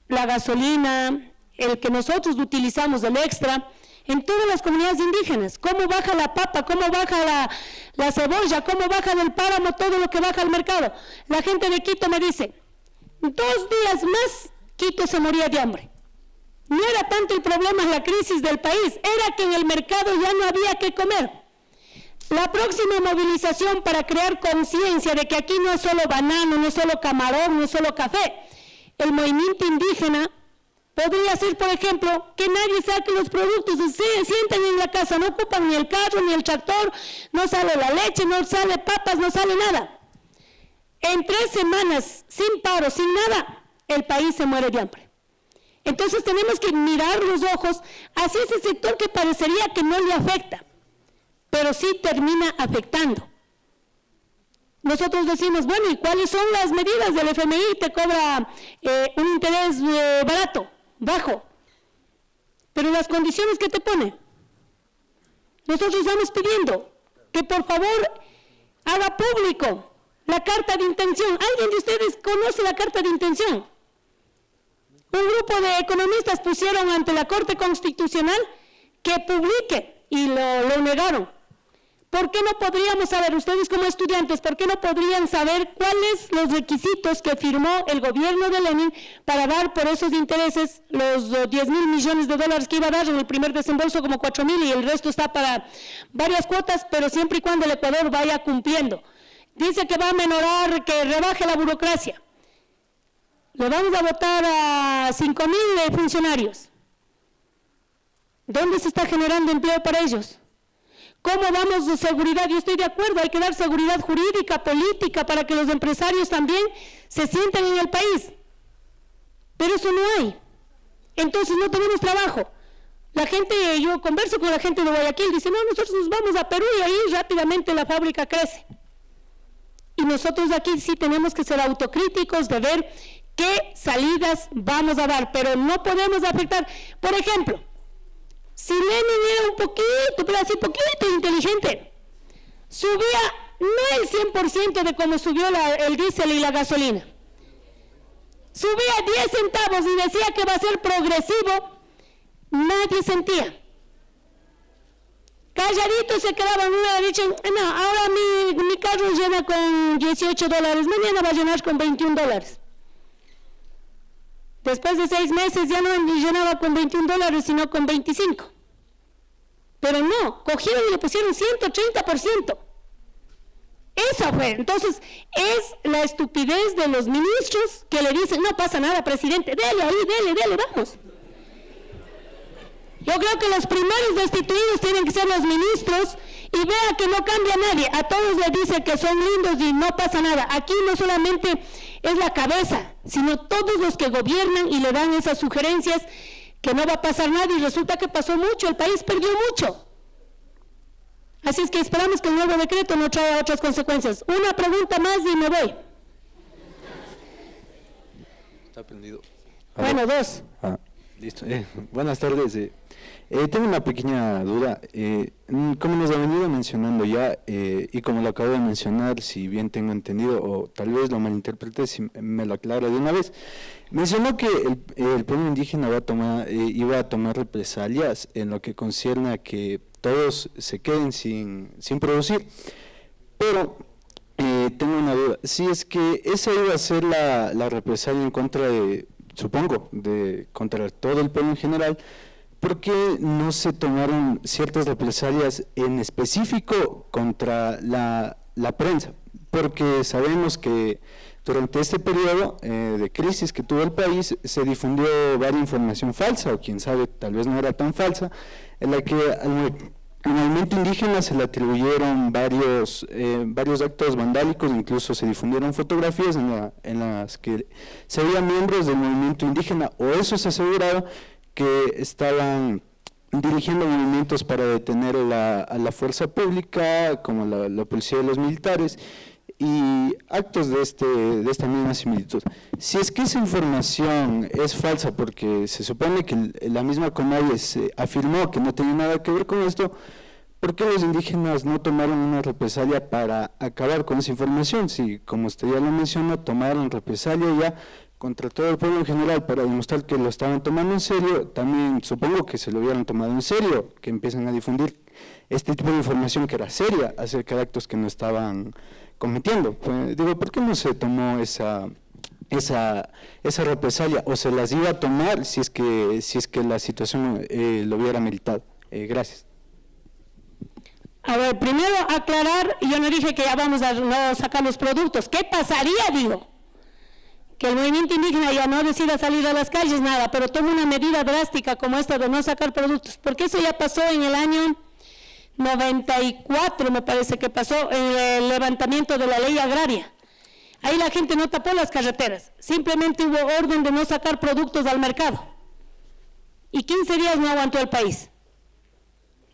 la gasolina, el que nosotros utilizamos, el extra? En todas las comunidades indígenas. ¿Cómo baja la papa? ¿Cómo baja la cebolla? ¿Cómo baja del páramo todo lo que baja al mercado? La gente de Quito me dice, 2 días más Quito se moría de hambre. No era tanto el problema la crisis del país, era que en el mercado ya no había que comer. La próxima movilización para crear conciencia de que aquí no es solo banano, no es solo camarón, no es solo café. El movimiento indígena podría ser, por ejemplo, que nadie saque los productos, se sienten en la casa, no ocupan ni el carro, ni el tractor, no sale la leche, no sale papas, no sale nada. En 3 semanas, sin paro, sin nada, el país se muere de hambre. Entonces tenemos que mirar los ojos hacia ese sector que parecería que no le afecta, pero sí termina afectando. Nosotros decimos, bueno, ¿y cuáles son las medidas del FMI? Te cobra un interés barato, bajo, pero las condiciones que te pone. Nosotros estamos pidiendo que por favor haga público la carta de intención. ¿Alguien de ustedes conoce la carta de intención? Un grupo de economistas pusieron ante la Corte Constitucional que publique y lo negaron. ¿Por qué no podríamos saber, ustedes como estudiantes, por qué no podrían saber cuáles los requisitos que firmó el gobierno de Lenin para dar por esos intereses los 10.000 millones de dólares que iba a dar en el primer desembolso, como 4.000, y el resto está para varias cuotas, pero siempre y cuando el Ecuador vaya cumpliendo? Dice que va a menorar, que rebaje la burocracia. Le vamos a votar a 5.000 funcionarios. ¿Dónde se está generando empleo para ellos? ¿Cómo damos seguridad? Yo estoy de acuerdo, hay que dar seguridad jurídica, política, para que los empresarios también se sientan en el país. Pero eso no hay. Entonces no tenemos trabajo. La gente, yo converso con la gente de Guayaquil, dice, no, nosotros nos vamos a Perú y ahí rápidamente la fábrica crece. Y nosotros aquí sí tenemos que ser autocríticos de ver qué salidas vamos a dar, pero no podemos afectar. Por ejemplo, si Lenin era un poquito, pero así poquito inteligente, subía no el 100% de cómo subió el diésel y la gasolina. Subía 10 centavos y decía que va a ser progresivo, nadie sentía. Calladitos se quedaban, una dicho, no, ahora mi carro llena con $18, mañana va a llenar con $21. Después de 6 meses ya no llenaba con $21, sino con 25. Pero no, cogieron y le pusieron 130%. Esa fue. Entonces, es la estupidez de los ministros que le dicen, no pasa nada, presidente, dele ahí, dele, vamos. Yo creo que los primeros destituidos tienen que ser los ministros y vea que no cambia nadie. A todos les dice que son lindos y no pasa nada. Aquí no solamente es la cabeza, sino todos los que gobiernan y le dan esas sugerencias que no va a pasar nada y resulta que pasó mucho, el país perdió mucho. Así es que esperamos que el nuevo decreto no traiga otras consecuencias. Una pregunta más y me voy. Está prendido. Bueno, 2. Listo. Buenas tardes. Tengo una pequeña duda. Como nos ha venido mencionando ya, y como lo acabo de mencionar, si bien tengo entendido, o tal vez lo malinterpreté, si me lo aclara de una vez, mencionó que el pueblo indígena iba a tomar represalias en lo que concierne a que todos se queden sin producir. Pero tengo una duda. Si es que esa iba a ser la represalia en contra de, supongo, contra todo el pueblo en general, ¿por qué no se tomaron ciertas represalias en específico contra la prensa? Porque sabemos que durante este periodo de crisis que tuvo el país se difundió varias información falsa, o quién sabe, tal vez no era tan falsa, en la que al movimiento indígena se le atribuyeron varios actos vandálicos, incluso se difundieron fotografías en las que se veían miembros del movimiento indígena, o eso se aseguraba, que estaban dirigiendo movimientos para detener a la fuerza pública, como la policía y los militares, y actos de esta misma similitud. Si es que esa información es falsa, porque se supone que la misma CONAIE afirmó que no tenía nada que ver con esto, ¿por qué los indígenas no tomaron una represalia para acabar con esa información? Si, como usted ya lo mencionó, tomaron represalia ya contra todo el pueblo en general para demostrar que lo estaban tomando en serio, también supongo que se lo hubieran tomado en serio, que empiezan a difundir este tipo de información que era seria acerca de actos que no estaban cometiendo. Pues, digo, ¿por qué no se tomó esa represalia, o se las iba a tomar si es que la situación lo hubiera meritado? Gracias. A ver, primero aclarar, yo no dije que ya vamos a no sacar los productos. ¿Qué pasaría, digo? Que el movimiento indígena ya no decida salir a las calles, nada, pero toma una medida drástica como esta de no sacar productos, porque eso ya pasó en el año 94, me parece que pasó, en el levantamiento de la ley agraria. Ahí la gente no tapó las carreteras, simplemente hubo orden de no sacar productos al mercado. Y 15 días no aguantó el país.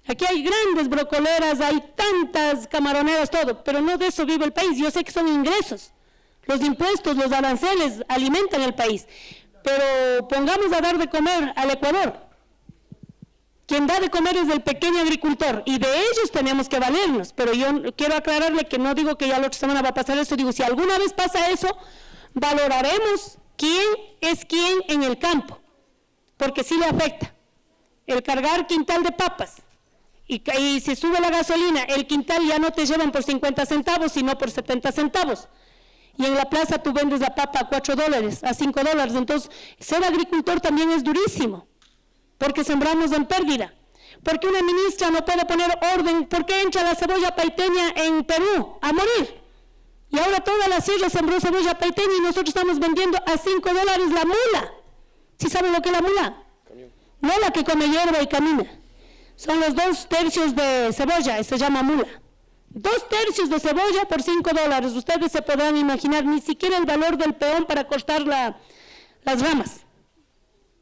Aquí hay grandes brocoleras, hay tantas camaroneras, todo, pero no de eso vive el país. Yo sé que son ingresos. Los impuestos, los aranceles alimentan el país, pero pongamos a dar de comer al Ecuador. Quien da de comer es el pequeño agricultor, y de ellos tenemos que valernos, pero yo quiero aclararle que no digo que ya la otra semana va a pasar eso, digo, si alguna vez pasa eso, valoraremos quién es quién en el campo, porque sí le afecta. El cargar quintal de papas, y si sube la gasolina, el quintal ya no te llevan por 50 centavos, sino por 70 centavos. Y en la plaza tú vendes la papa a $4, a $5, entonces ser agricultor también es durísimo, porque sembramos en pérdida, porque una ministra no puede poner orden, porque entra la cebolla paiteña en Perú a morir, y ahora toda la sierra sembró cebolla paiteña y nosotros estamos vendiendo a $5 la mula. ¿Sí saben lo que es la mula? No la que come hierba y camina, son los 2/3 de cebolla, se llama mula. 2/3 de cebolla por $5, ustedes se podrán imaginar, ni siquiera el valor del peón para cortar las ramas,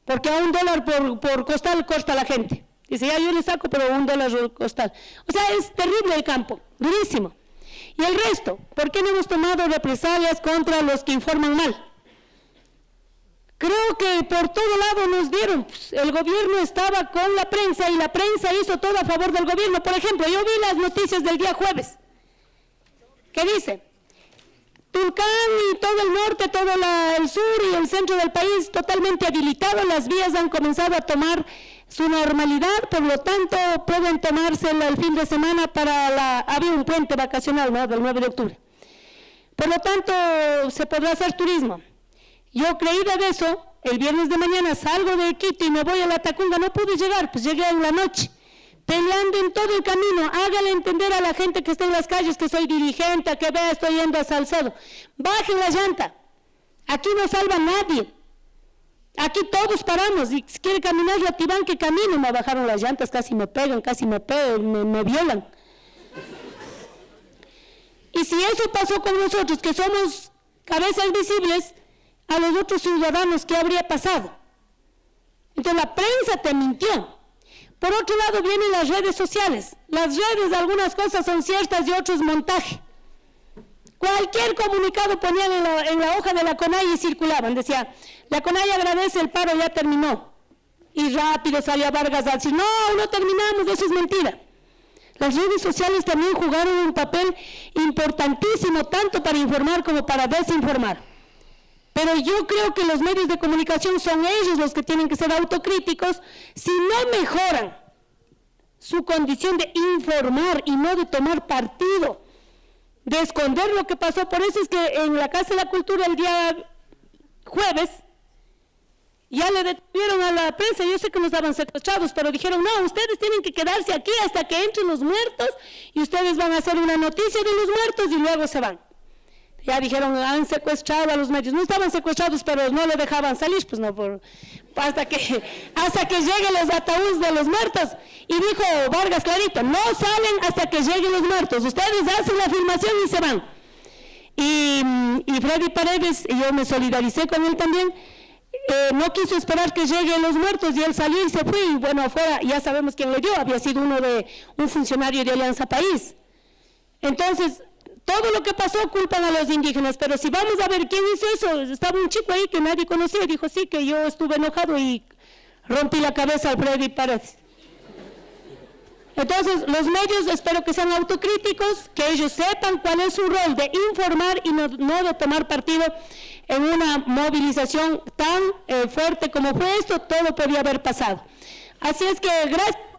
porque a $1 por costal corta la gente, dice ya yo le saco pero $1 por costal, o sea es terrible el campo, durísimo. Y el resto, ¿por qué no hemos tomado represalias contra los que informan mal? Creo que por todo lado nos dieron, el gobierno estaba con la prensa y la prensa hizo todo a favor del gobierno. Por ejemplo, yo vi las noticias del día jueves, que dice, Tulcán y todo el norte, todo el sur y el centro del país totalmente habilitado, las vías han comenzado a tomar su normalidad, por lo tanto pueden tomarse el fin de semana había un puente vacacional, ¿no?, del 9 de octubre. Por lo tanto, se podrá hacer turismo. Yo creída de eso, el viernes de mañana salgo de Quito y me voy a la Tacunga, no pude llegar, pues llegué en la noche, peleando en todo el camino. Hágale entender a la gente que está en las calles que soy dirigente, que vea, estoy yendo a Salcedo. Bajen la llanta, aquí no salva nadie, aquí todos paramos, y si quiere caminar Ratibán, que camine. Me bajaron las llantas, casi me pegan, me violan. Y si eso pasó con nosotros, que somos cabezas visibles, a los otros ciudadanos, ¿qué habría pasado? Entonces la prensa te mintió. Por otro lado vienen las redes sociales. Las redes, algunas cosas son ciertas y otros montaje. Cualquier comunicado ponían en la hoja de la CONAIE y circulaban. Decía, la CONAIE agradece, el paro ya terminó. Y rápido salía Vargas a decir, no terminamos, eso es mentira. Las redes sociales también jugaron un papel importantísimo, tanto para informar como para desinformar. Pero yo creo que los medios de comunicación son ellos los que tienen que ser autocríticos si no mejoran su condición de informar y no de tomar partido, de esconder lo que pasó. Por eso es que en la Casa de la Cultura el día jueves Ya le detuvieron a la prensa, yo sé que nos daban secuestrados, pero dijeron, no, ustedes tienen que quedarse aquí hasta que entren los muertos y ustedes van a hacer una noticia de los muertos y luego se van. Ya dijeron, han secuestrado a los medios. No estaban secuestrados, pero no le dejaban salir, pues no, hasta que lleguen los ataúdes de los muertos. Y dijo Vargas clarito, no salen hasta que lleguen los muertos. Ustedes hacen la filmación y se van. Y Freddy Paredes, yo me solidaricé con él también, no quiso esperar que lleguen los muertos y él salió y se fue. Y bueno, afuera ya sabemos quién lo dio, había sido un funcionario de Alianza País. Entonces, todo lo que pasó culpan a los indígenas, pero si vamos a ver quién hizo eso, estaba un chico ahí que nadie conocía y dijo, sí, que yo estuve enojado y rompí la cabeza al Freddy Paredes. Entonces, los medios espero que sean autocríticos, que ellos sepan cuál es su rol de informar y no de tomar partido en una movilización tan fuerte como fue esto, todo podía haber pasado. Así es que, gracias.